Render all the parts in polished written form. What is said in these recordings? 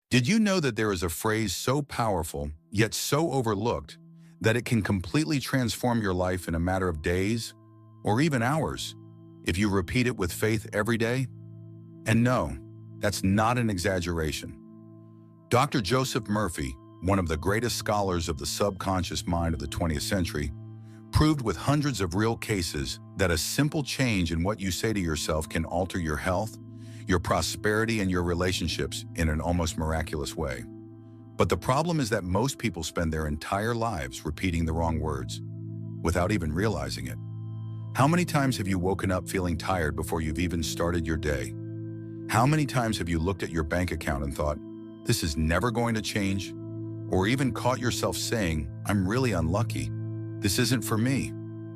Did you know that there is a phrase so powerful, yet so overlooked, that it can completely transform your life in a matter of days or even hours if you repeat it with faith every day? And no, that's not an exaggeration. Dr. Joseph Murphy, one of the greatest scholars of the subconscious mind of the 20th century, proved with hundreds of real cases that a simple change in what you say to yourself can alter your health, your prosperity, and your relationships in an almost miraculous way. But the problem is that most people spend their entire lives repeating the wrong words without even realizing it. How many times have you woken up feeling tired before you've even started your day? How many times have you looked at your bank account and thought, this is never going to change? Or even caught yourself saying, I'm really unlucky. This isn't for me.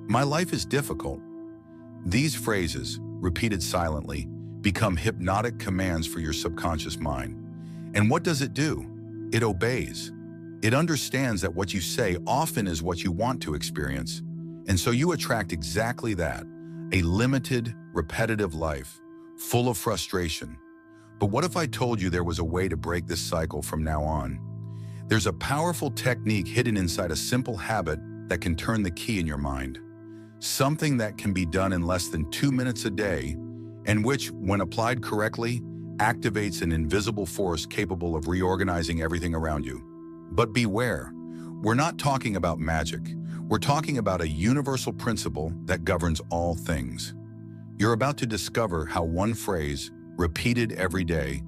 My life is difficult. These phrases, repeated silently, become hypnotic commands for your subconscious mind. And what does it do? It obeys. It understands that what you say often is what you want to experience. And so you attract exactly that, a limited, repetitive life, full of frustration. But what if I told you there was a way to break this cycle from now on? There's a powerful technique hidden inside a simple habit that can turn the key in your mind. Something that can be done in less than 2 minutes a day, and which, when applied correctly, activates an invisible force capable of reorganizing everything around you. But beware, we're not talking about magic. We're talking about a universal principle that governs all things. You're about to discover how one phrase, repeated every day,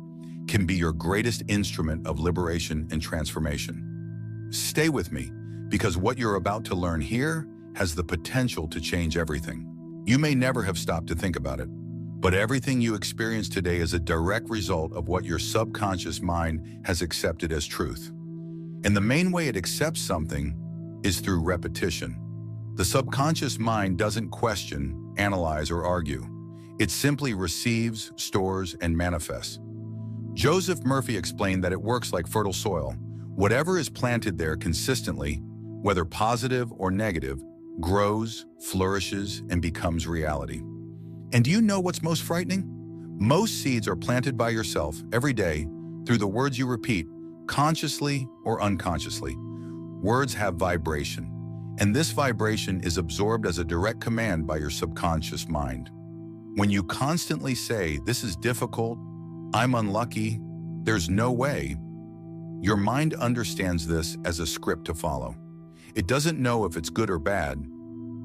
can be your greatest instrument of liberation and transformation. Stay with me, because what you're about to learn here has the potential to change everything. You may never have stopped to think about it, but everything you experience today is a direct result of what your subconscious mind has accepted as truth. And the main way it accepts something is through repetition. The subconscious mind doesn't question, analyze, or argue. It simply receives, stores, and manifests. Joseph Murphy explained that it works like fertile soil. Whatever is planted there consistently, whether positive or negative, grows, flourishes, and becomes reality. And do you know what's most frightening? Most seeds are planted by yourself every day through the words you repeat, consciously or unconsciously. Words have vibration, and this vibration is absorbed as a direct command by your subconscious mind. When you constantly say, this is difficult, I'm unlucky, there's no way, your mind understands this as a script to follow. It doesn't know if it's good or bad,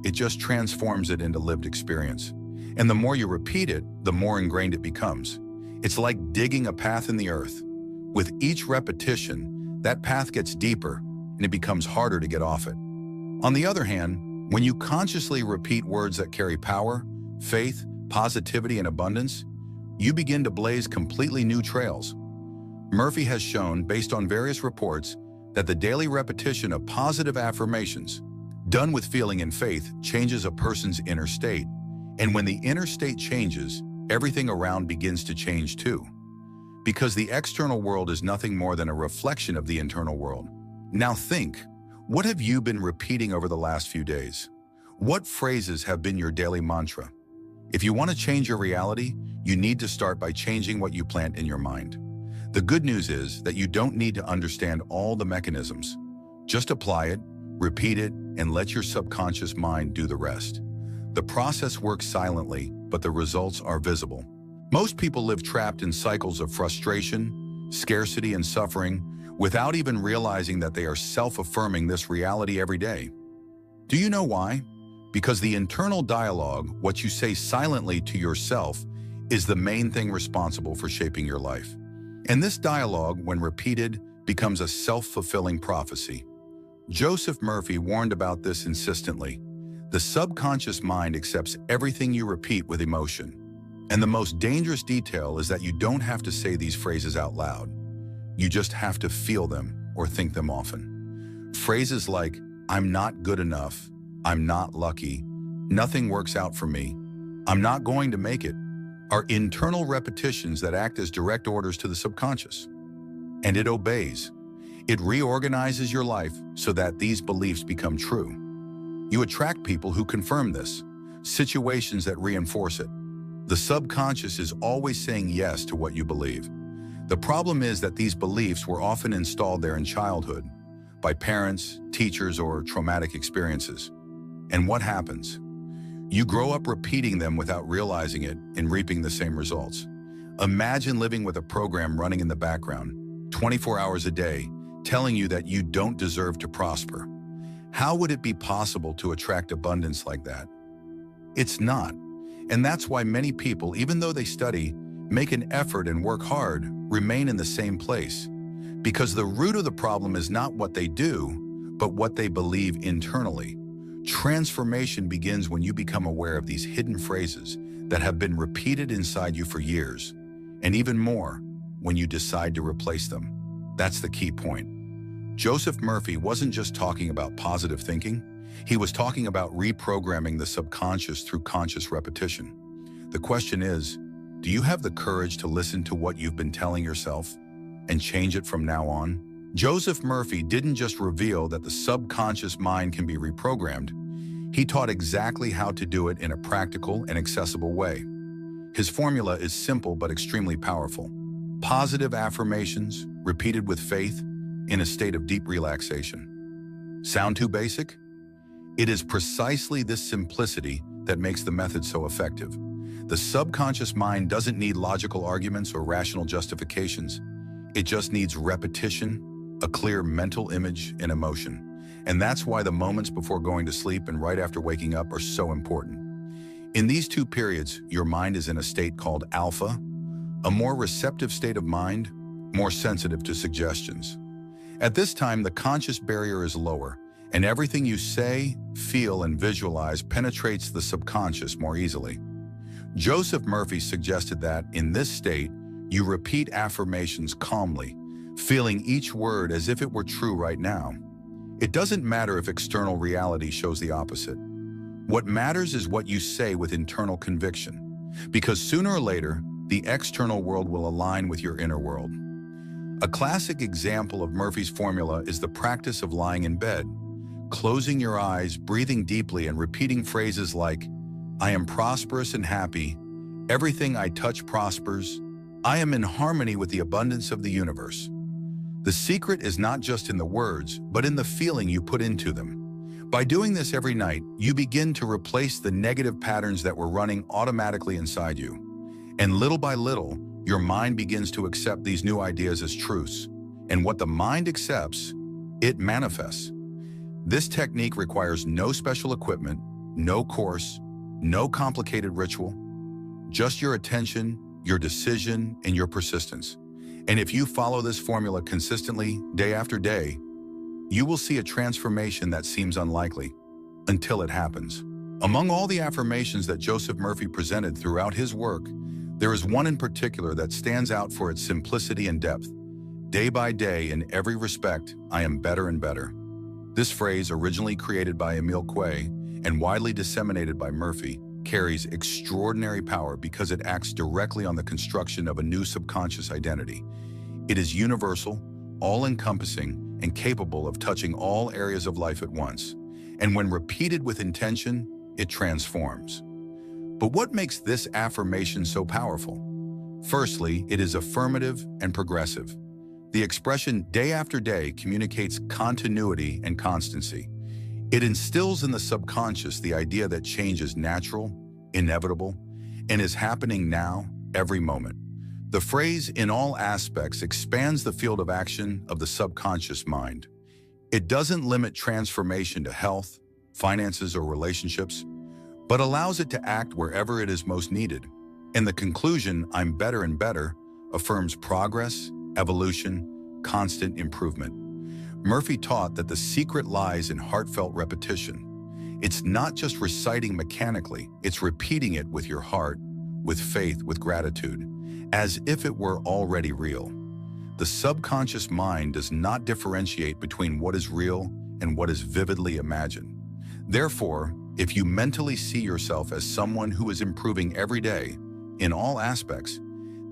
it just transforms it into lived experience. And the more you repeat it, the more ingrained it becomes. It's like digging a path in the earth. With each repetition, that path gets deeper and it becomes harder to get off it. On the other hand, when you consciously repeat words that carry power, faith, positivity, and abundance, you begin to blaze completely new trails. Murphy has shown, based on various reports, that the daily repetition of positive affirmations, done with feeling and faith, changes a person's inner state. And when the inner state changes, everything around begins to change too. Because the external world is nothing more than a reflection of the internal world. Now think, what have you been repeating over the last few days? What phrases have been your daily mantra? If you want to change your reality, you need to start by changing what you plant in your mind. The good news is that you don't need to understand all the mechanisms. Just apply it, repeat it, and let your subconscious mind do the rest. The process works silently, but the results are visible. Most people live trapped in cycles of frustration, scarcity, and suffering without even realizing that they are self-affirming this reality every day. Do you know why? Because the internal dialogue, what you say silently to yourself, is the main thing responsible for shaping your life. And this dialogue, when repeated, becomes a self-fulfilling prophecy. Joseph Murphy warned about this insistently. The subconscious mind accepts everything you repeat with emotion. And the most dangerous detail is that you don't have to say these phrases out loud. You just have to feel them or think them often. Phrases like, I'm not good enough, I'm not lucky, nothing works out for me, I'm not going to make it, are internal repetitions that act as direct orders to the subconscious. And it obeys. It reorganizes your life so that these beliefs become true. You attract people who confirm this, situations that reinforce it. The subconscious is always saying yes to what you believe. The problem is that these beliefs were often installed there in childhood by parents, teachers, or traumatic experiences. And what happens? You grow up repeating them without realizing it and reaping the same results. Imagine living with a program running in the background, 24 hours a day, telling you that you don't deserve to prosper. How would it be possible to attract abundance like that? It's not. And that's why many people, even though they study, make an effort and work hard, remain in the same place. Because the root of the problem is not what they do, but what they believe internally. Transformation begins when you become aware of these hidden phrases that have been repeated inside you for years, and even more, when you decide to replace them. That's the key point. Joseph Murphy wasn't just talking about positive thinking, he was talking about reprogramming the subconscious through conscious repetition. The question is, do you have the courage to listen to what you've been telling yourself and change it from now on? Joseph Murphy didn't just reveal that the subconscious mind can be reprogrammed, he taught exactly how to do it in a practical and accessible way. His formula is simple but extremely powerful. Positive affirmations, repeated with faith, in a state of deep relaxation. Sound too basic? It is precisely this simplicity that makes the method so effective. The subconscious mind doesn't need logical arguments or rational justifications. It just needs repetition, a clear mental image, and emotion. And that's why the moments before going to sleep and right after waking up are so important. In these two periods, your mind is in a state called alpha, a more receptive state of mind, more sensitive to suggestions. At this time, the conscious barrier is lower, and everything you say, feel, and visualize penetrates the subconscious more easily. Joseph Murphy suggested that, in this state, you repeat affirmations calmly, feeling each word as if it were true right now. It doesn't matter if external reality shows the opposite. What matters is what you say with internal conviction, because sooner or later, the external world will align with your inner world. A classic example of Murphy's formula is the practice of lying in bed, closing your eyes, breathing deeply, and repeating phrases like, "I am prosperous and happy. Everything I touch prospers. I am in harmony with the abundance of the universe." The secret is not just in the words, but in the feeling you put into them. By doing this every night, you begin to replace the negative patterns that were running automatically inside you. And little by little, your mind begins to accept these new ideas as truths. And what the mind accepts, it manifests. This technique requires no special equipment, no course, no complicated ritual, just your attention, your decision, and your persistence. And if you follow this formula consistently, day after day, you will see a transformation that seems unlikely until it happens. Among all the affirmations that Joseph Murphy presented throughout his work, there is one in particular that stands out for its simplicity and depth. Day by day, in every respect, I am better and better. This phrase, originally created by Emil Quay and widely disseminated by Murphy, carries extraordinary power because it acts directly on the construction of a new subconscious identity. It is universal, all-encompassing, and capable of touching all areas of life at once. And when repeated with intention, it transforms. But what makes this affirmation so powerful? Firstly, it is affirmative and progressive. The expression day after day communicates continuity and constancy. It instills in the subconscious the idea that change is natural, inevitable, and is happening now, every moment. The phrase "in all aspects" expands the field of action of the subconscious mind. It doesn't limit transformation to health, finances, or relationships, but allows it to act wherever it is most needed. And the conclusion, "I'm better and better," affirms progress, evolution, constant improvement. Murphy taught that the secret lies in heartfelt repetition. It's not just reciting mechanically, it's repeating it with your heart, with faith, with gratitude, as if it were already real. The subconscious mind does not differentiate between what is real and what is vividly imagined. Therefore, if you mentally see yourself as someone who is improving every day, in all aspects,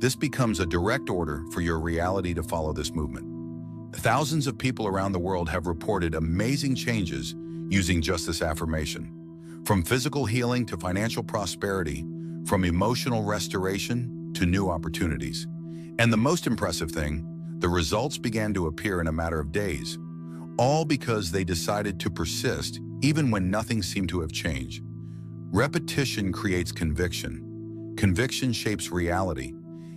this becomes a direct order for your reality to follow this movement. Thousands of people around the world have reported amazing changes using just this affirmation. From physical healing to financial prosperity, from emotional restoration to new opportunities. And the most impressive thing, the results began to appear in a matter of days, all because they decided to persist even when nothing seemed to have changed. Repetition creates conviction. Conviction shapes reality.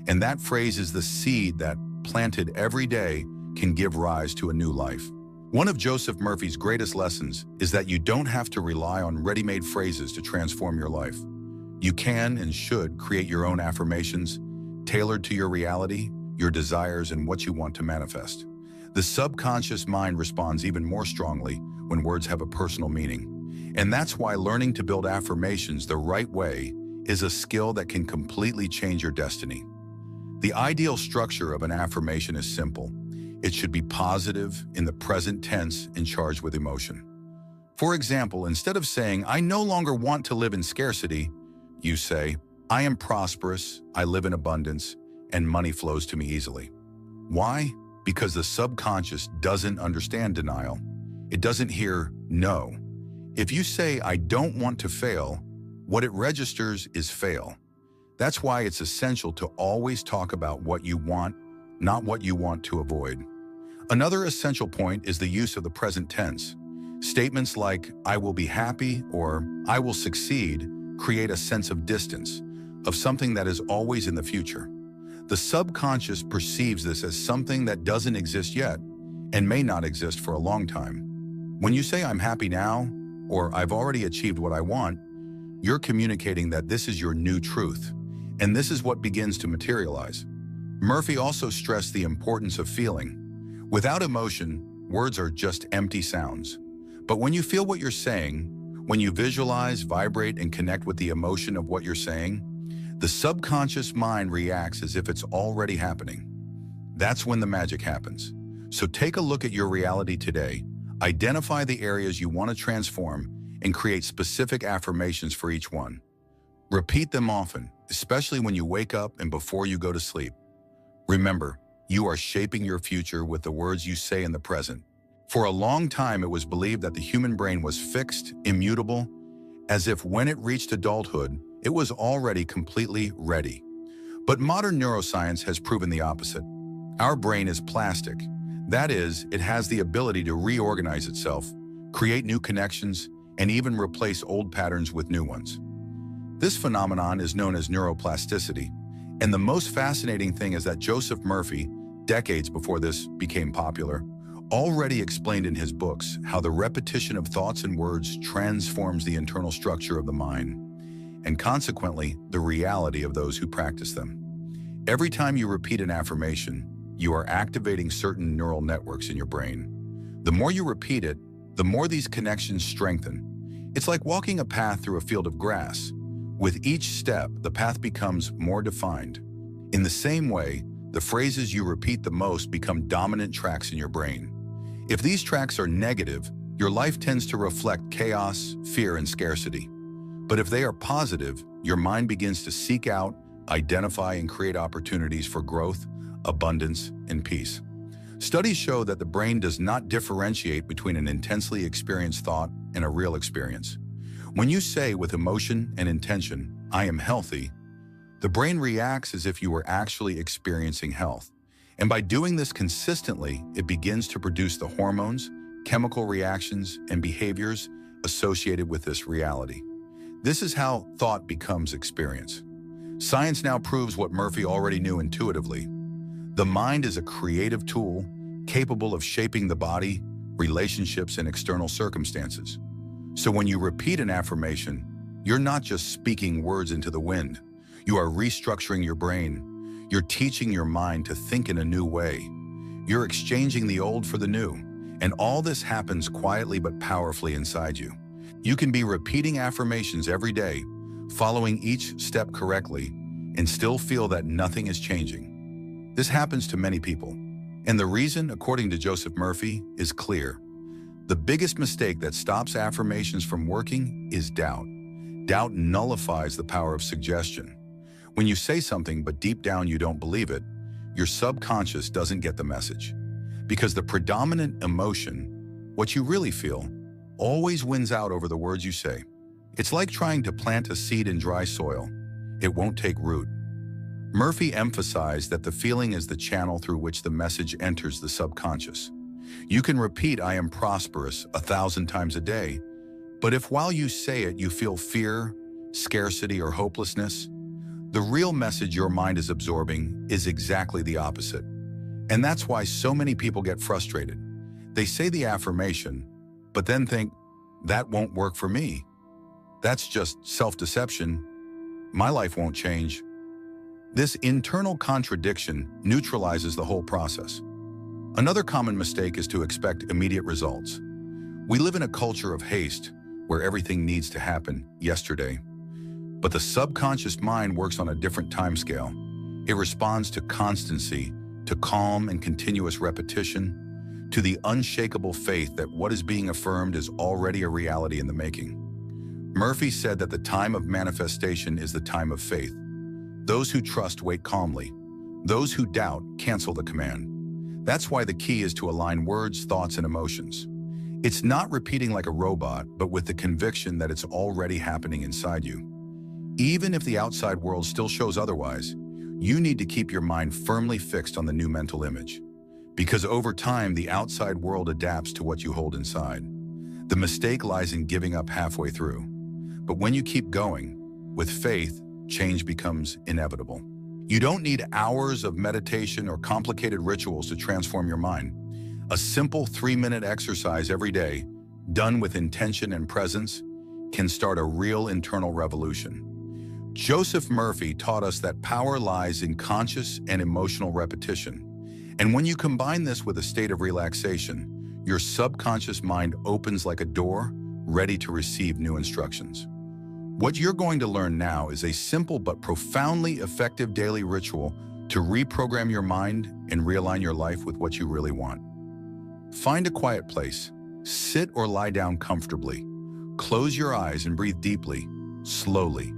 And that phrase is the seed that, planted every day, can give rise to a new life. One of Joseph Murphy's greatest lessons is that you don't have to rely on ready-made phrases to transform your life. You can and should create your own affirmations, tailored to your reality, your desires, and what you want to manifest. The subconscious mind responds even more strongly when words have a personal meaning. And that's why learning to build affirmations the right way is a skill that can completely change your destiny. The ideal structure of an affirmation is simple. It should be positive, in the present tense, and charged with emotion. For example, instead of saying, "I no longer want to live in scarcity," you say, "I am prosperous, I live in abundance, and money flows to me easily." Why? Because the subconscious doesn't understand denial. It doesn't hear no. If you say, "I don't want to fail," what it registers is fail. That's why it's essential to always talk about what you want, not what you want to avoid. Another essential point is the use of the present tense. Statements like, "I will be happy," or "I will succeed," create a sense of distance, of something that is always in the future. The subconscious perceives this as something that doesn't exist yet, and may not exist for a long time. When you say, "I'm happy now," or "I've already achieved what I want," you're communicating that this is your new truth, and this is what begins to materialize. Murphy also stressed the importance of feeling. Without emotion, words are just empty sounds. But when you feel what you're saying, when you visualize, vibrate, and connect with the emotion of what you're saying, the subconscious mind reacts as if it's already happening. That's when the magic happens. So take a look at your reality today, identify the areas you want to transform, and create specific affirmations for each one. Repeat them often, especially when you wake up and before you go to sleep. Remember, you are shaping your future with the words you say in the present. For a long time, it was believed that the human brain was fixed, immutable, as if when it reached adulthood, it was already completely ready. But modern neuroscience has proven the opposite. Our brain is plastic. That is, it has the ability to reorganize itself, create new connections, and even replace old patterns with new ones. This phenomenon is known as neuroplasticity. And the most fascinating thing is that Joseph Murphy, decades before this became popular, already explained in his books how the repetition of thoughts and words transforms the internal structure of the mind, and consequently, the reality of those who practice them. Every time you repeat an affirmation, you are activating certain neural networks in your brain. The more you repeat it, the more these connections strengthen. It's like walking a path through a field of grass. With each step, the path becomes more defined. In the same way, the phrases you repeat the most become dominant tracks in your brain. If these tracks are negative, your life tends to reflect chaos, fear, and scarcity. But if they are positive, your mind begins to seek out, identify, and create opportunities for growth, abundance, and peace. Studies show that the brain does not differentiate between an intensely experienced thought and a real experience. When you say with emotion and intention, "I am healthy," the brain reacts as if you were actually experiencing health. And by doing this consistently, it begins to produce the hormones, chemical reactions, and behaviors associated with this reality. This is how thought becomes experience. Science now proves what Murphy already knew intuitively. The mind is a creative tool capable of shaping the body, relationships, and external circumstances. So when you repeat an affirmation, you're not just speaking words into the wind. You are restructuring your brain. You're teaching your mind to think in a new way. You're exchanging the old for the new. And all this happens quietly but powerfully inside you. You can be repeating affirmations every day, following each step correctly, and still feel that nothing is changing. This happens to many people. And the reason, according to Joseph Murphy, is clear. The biggest mistake that stops affirmations from working is doubt. Doubt nullifies the power of suggestion. When you say something but deep down you don't believe it, your subconscious doesn't get the message. Because the predominant emotion, what you really feel, always wins out over the words you say. It's like trying to plant a seed in dry soil. It won't take root. Murphy emphasized that the feeling is the channel through which the message enters the subconscious. You can repeat "I am prosperous" 1,000 times a day, but if while you say it you feel fear, scarcity, or hopelessness, the real message your mind is absorbing is exactly the opposite. And that's why so many people get frustrated. They say the affirmation, but then think, "That won't work for me. That's just self-deception. My life won't change." This internal contradiction neutralizes the whole process. Another common mistake is to expect immediate results. We live in a culture of haste, where everything needs to happen yesterday. But the subconscious mind works on a different timescale. It responds to constancy, to calm and continuous repetition, to the unshakable faith that what is being affirmed is already a reality in the making. Murphy said that the time of manifestation is the time of faith. Those who trust wait calmly. Those who doubt cancel the command. That's why the key is to align words, thoughts, and emotions. It's not repeating like a robot, but with the conviction that it's already happening inside you. Even if the outside world still shows otherwise, you need to keep your mind firmly fixed on the new mental image. Because over time, the outside world adapts to what you hold inside. The mistake lies in giving up halfway through. But when you keep going, with faith, change becomes inevitable. You don't need hours of meditation or complicated rituals to transform your mind. A simple 3-minute exercise every day, done with intention and presence, can start a real internal revolution. Joseph Murphy taught us that power lies in conscious and emotional repetition. And when you combine this with a state of relaxation, your subconscious mind opens like a door, ready to receive new instructions. What you're going to learn now is a simple but profoundly effective daily ritual to reprogram your mind and realign your life with what you really want. Find a quiet place. Sit or lie down comfortably. Close your eyes and breathe deeply, slowly.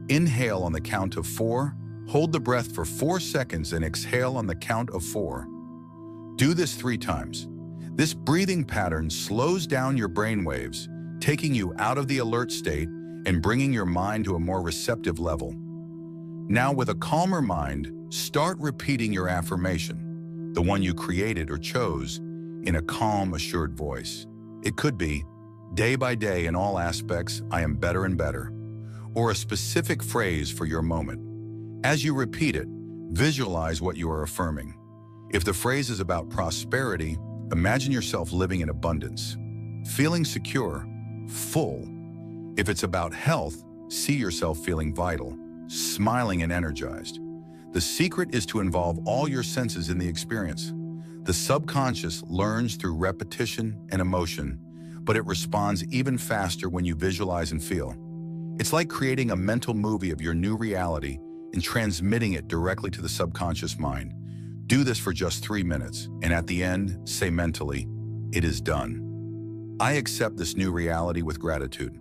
Inhale on the count of 4. Hold the breath for 4 seconds and exhale on the count of 4. Do this 3 times. This breathing pattern slows down your brain waves, taking you out of the alert state and bringing your mind to a more receptive level. Now, with a calmer mind, start repeating your affirmation, the one you created or chose, in a calm, assured voice. It could be, "Day by day in all aspects, I am better and better," or a specific phrase for your moment. As you repeat it, visualize what you are affirming. If the phrase is about prosperity, imagine yourself living in abundance, feeling secure, full. If it's about health, see yourself feeling vital, smiling and energized. The secret is to involve all your senses in the experience. The subconscious learns through repetition and emotion, but it responds even faster when you visualize and feel. It's like creating a mental movie of your new reality and transmitting it directly to the subconscious mind. Do this for just 3 minutes, and at the end, say mentally, "It is done. I accept this new reality with gratitude."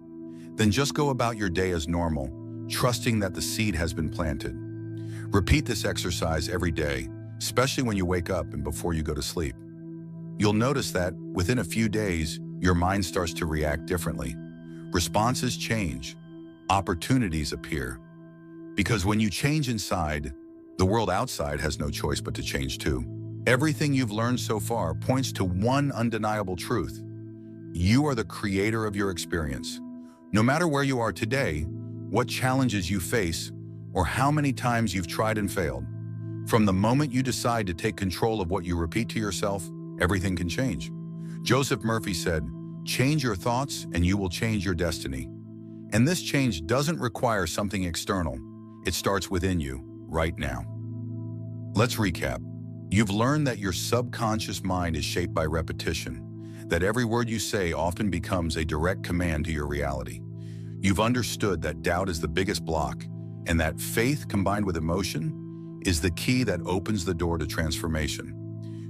Then just go about your day as normal, trusting that the seed has been planted. Repeat this exercise every day, especially when you wake up and before you go to sleep. You'll notice that within a few days, your mind starts to react differently. Responses change. Opportunities appear. Because when you change inside, the world outside has no choice but to change too. Everything you've learned so far points to one undeniable truth. You are the creator of your experience. No matter where you are today, what challenges you face, or how many times you've tried and failed, from the moment you decide to take control of what you repeat to yourself, everything can change. Joseph Murphy said, "Change your thoughts and you will change your destiny." And this change doesn't require something external. It starts within you, right now. Let's recap. You've learned that your subconscious mind is shaped by repetition, that every word you say often becomes a direct command to your reality. You've understood that doubt is the biggest block, and that faith combined with emotion is the key that opens the door to transformation.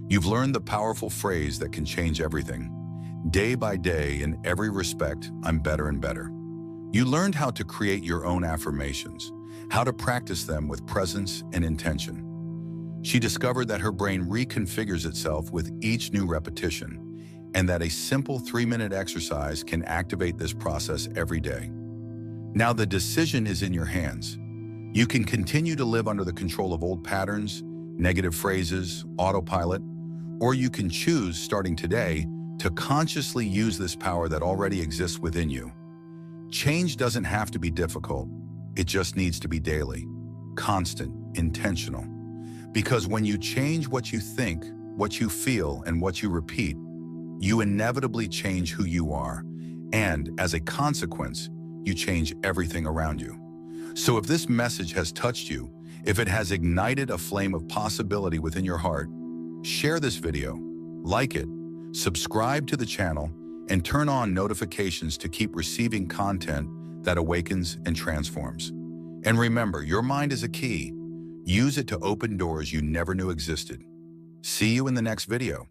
You've learned the powerful phrase that can change everything. Day by day, in every respect, I'm better and better. You learned how to create your own affirmations, how to practice them with presence and intention. She discovered that her brain reconfigures itself with each new repetition, and that a simple 3-minute exercise can activate this process every day. Now the decision is in your hands. You can continue to live under the control of old patterns, negative phrases, autopilot, or you can choose, starting today, to consciously use this power that already exists within you. Change doesn't have to be difficult. It just needs to be daily, constant, intentional. Because when you change what you think, what you feel, and what you repeat, you inevitably change who you are. And as a consequence, you change everything around you. So if this message has touched you, if it has ignited a flame of possibility within your heart, share this video, like it, subscribe to the channel, and turn on notifications to keep receiving content that awakens and transforms. And remember, your mind is a key. Use it to open doors you never knew existed. See you in the next video.